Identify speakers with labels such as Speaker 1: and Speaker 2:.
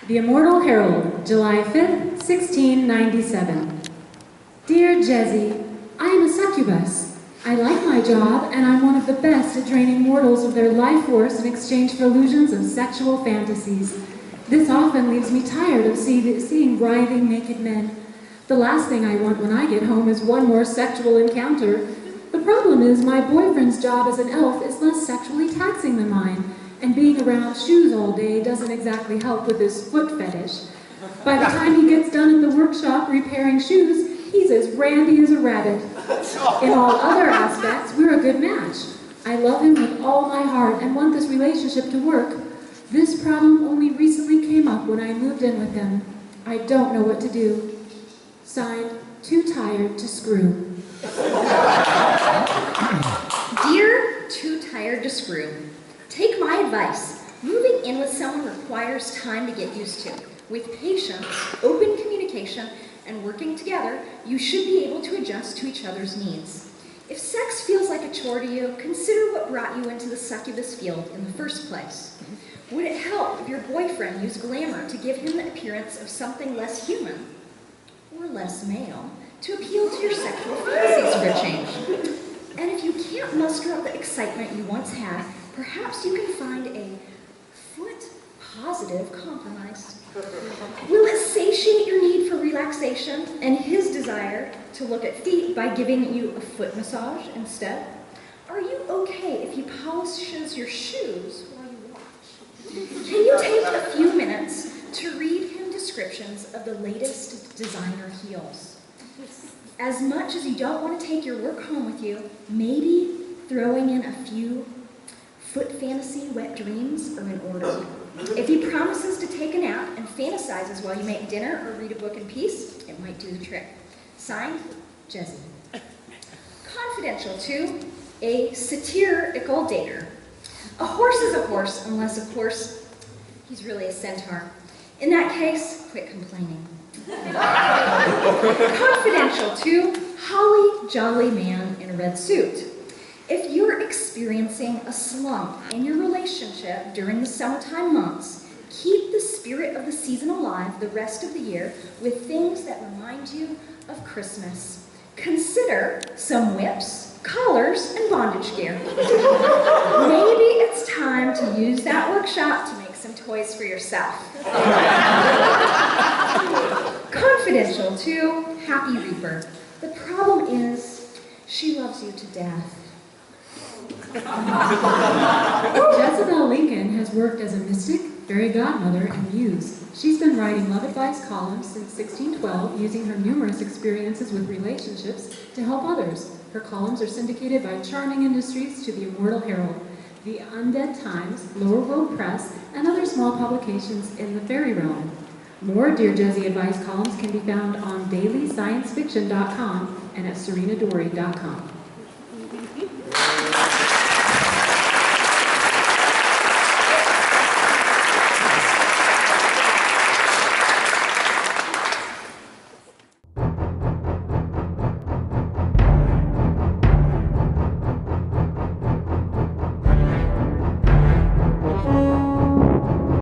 Speaker 1: The Immortal Herald, July 5th, 1697. Dear Jezzy, I am a succubus. I like my job, and I'm one of the best at draining mortals of their life force in exchange for illusions of sexual fantasies. This often leaves me tired of seeing writhing naked men. The last thing I want when I get home is one more sexual encounter. The problem is my boyfriend's job as an elf is less sexually taxing than mine, and being around shoes all day doesn't exactly help with his foot fetish. By the time he gets done in the workshop repairing shoes, he's as randy as a rabbit. In all other aspects, we're a good match. I love him with all my heart and want this relationship to work. This problem only recently came up when I moved in with him. I don't know what to do. Signed, Too Tired to Screw.
Speaker 2: Dear Too Tired to Screw, take my advice. Moving in with someone requires time to get used to. With patience, open communication, and working together, you should be able to adjust to each other's needs. If sex feels like a chore to you, consider what brought you into the succubus field in the first place. Would it help if your boyfriend used glamour to give him the appearance of something less human or less male to appeal to your sexual fantasies for a change? And if you can't muster up the excitement you once had, perhaps you can find a foot-positive compromise. Will it satiate your need for relaxation and his desire to look at feet by giving you a foot massage instead? Are you okay if he polishes your shoes while you watch? Can you take a few minutes to read him descriptions of the latest designer heels? As much as you don't want to take your work home with you, maybe throwing in a few foot fantasy wet dreams are in order. If he promises to take a nap and fantasizes while you make dinner or read a book in peace, it might do the trick. Signed, Jezzy. Confidential to a satirical dater. A horse is a horse unless, of course, he's really a centaur. In that case, quit complaining. Confidential to Holly Jolly Man in a red suit. If you're experiencing a slump in your relationship during the summertime months, keep the spirit of the season alive the rest of the year with things that remind you of Christmas. Consider some whips, collars, and bondage gear. Maybe it's time to use that workshop to make some toys for yourself. Confidential to Happy Reaper. The problem is, she loves you to death.
Speaker 1: Jezebel Lincoln has worked as a mystic, fairy godmother, and muse. She's been writing love advice columns since 1612, using her numerous experiences with relationships to help others. Her columns are syndicated by Charming Industries to the Immortal Herald, the Undead Times, Lower World Press, and other small publications in the fairy realm. More Dear Jezzy advice columns can be found on dailysciencefiction.com and at sarinadorie.com.